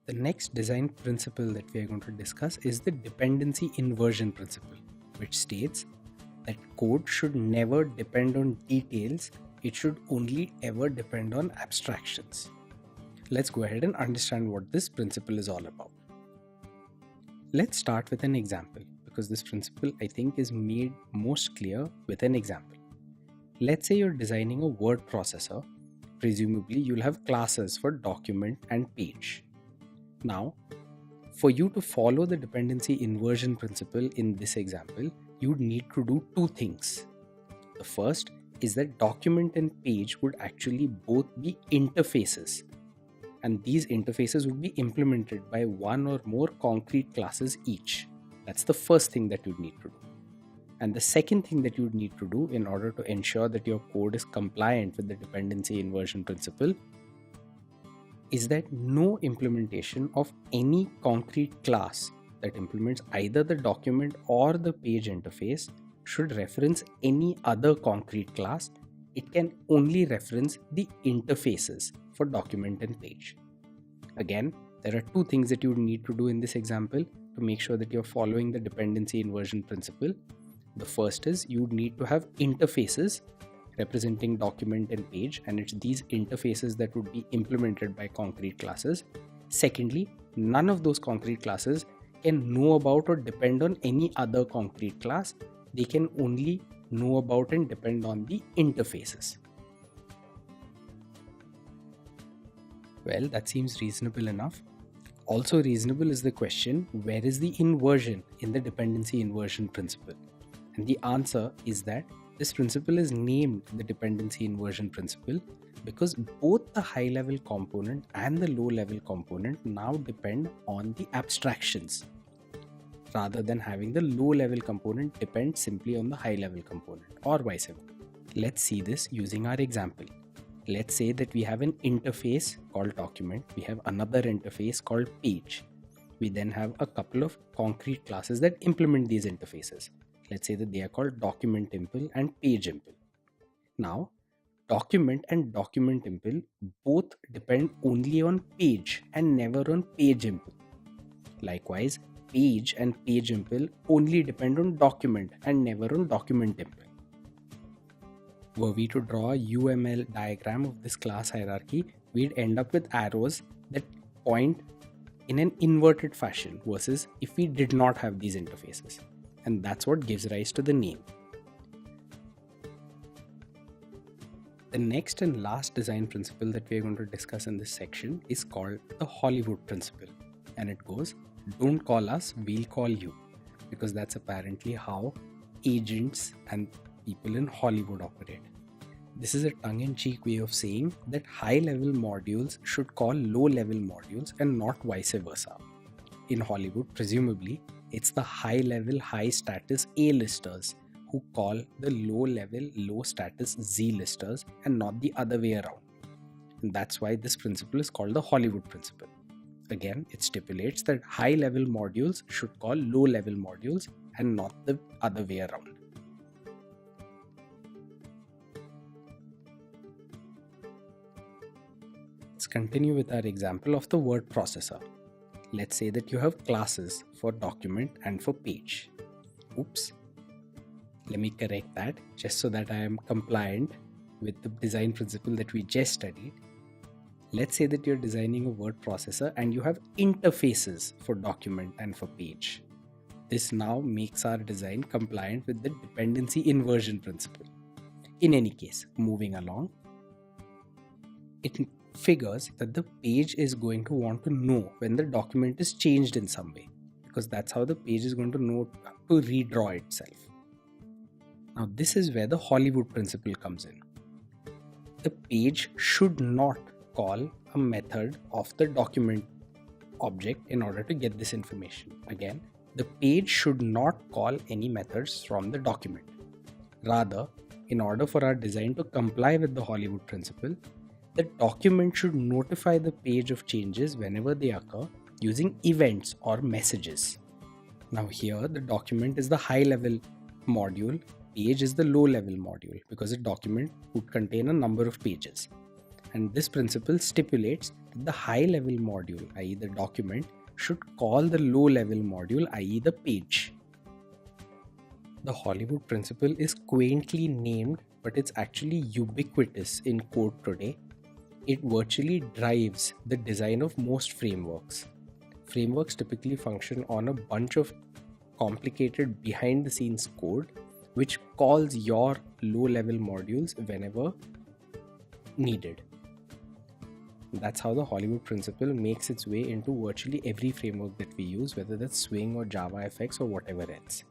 The next design principle that we are going to discuss is the dependency inversion principle, which states that code should never depend on details, it should only ever depend on abstractions. Let's go ahead and understand what this principle is all about. Let's start with an example because this principle I think is made most clear with an example. Let's say you're designing a word processor. Presumably you'll have classes for document and page. Now, for you to follow the dependency inversion principle in this example, you'd need to do two things. The first is that document and page would actually both be interfaces, and these interfaces would be implemented by one or more concrete classes each. That's the first thing that you'd need to do. And the second thing that you'd need to do in order to ensure that your code is compliant with the dependency inversion principle is that no implementation of any concrete class that implements either the document or the page interface should reference any other concrete class. It can only reference the interfaces for document and page. Again, there are two things that you need to do in this example to make sure that you're following the dependency inversion principle. The first is you need to have interfaces representing document and page, and it's these interfaces that would be implemented by concrete classes. Secondly, none of those concrete classes can know about or depend on any other concrete class. They can only know about and depend on the interfaces. Well, that seems reasonable enough. Also reasonable is the question, where is the inversion in the dependency inversion principle? And the answer is that this principle is named the dependency inversion principle because both the high level component and the low level component now depend on the abstractions, rather than having the low level component depend simply on the high level component, or vice versa. Let's see this using our example. Let's say that we have an interface called document, we have another interface called page. We then have a couple of concrete classes that implement these interfaces. Let's say that they are called document impl and page impl. Now, document and document impl both depend only on page and never on page impl. Likewise, page and page impl only depend on document and never on document impl. Were we to draw a UML diagram of this class hierarchy, we'd end up with arrows that point in an inverted fashion versus if we did not have these interfaces. And that's what gives rise to the name. The next and last design principle that we are going to discuss in this section is called the Hollywood principle. And it goes, don't call us, we'll call you. Because that's apparently how agents and people in Hollywood operate. This is a tongue-in-cheek way of saying that high-level modules should call low-level modules and not vice versa. In Hollywood, presumably, it's the high-level, high-status A-listers who call the low-level, low-status Z-listers and not the other way around. And that's why this principle is called the Hollywood principle. Again, it stipulates that high-level modules should call low-level modules and not the other way around. Let's continue with our example of the word processor. Let's say that you have classes for document and for page. Oops. Let me correct that just so that I am compliant with the design principle that we just studied. Let's say that you're designing a word processor and you have interfaces for document and for page. This now makes our design compliant with the dependency inversion principle. In any case, moving along, it figures that the page is going to want to know when the document is changed in some way, because that's how the page is going to know to redraw itself. Now this is where the Hollywood principle comes in. The page should not call a method of the document object in order to get this information. Again, the page should not call any methods from the document. Rather, in order for our design to comply with the Hollywood principle, the document should notify the page of changes whenever they occur using events or messages. Now here, the document is the high-level module, page is the low-level module because a document would contain a number of pages. And this principle stipulates that the high level module, i.e., the document, should call the low level module, i.e., the page. The Hollywood principle is quaintly named, but it's actually ubiquitous in code today. It virtually drives the design of most frameworks. Frameworks typically function on a bunch of complicated behind the scenes code which calls your low level modules whenever needed. That's how the Hollywood principle makes its way into virtually every framework that we use, whether that's Swing or JavaFX or whatever else.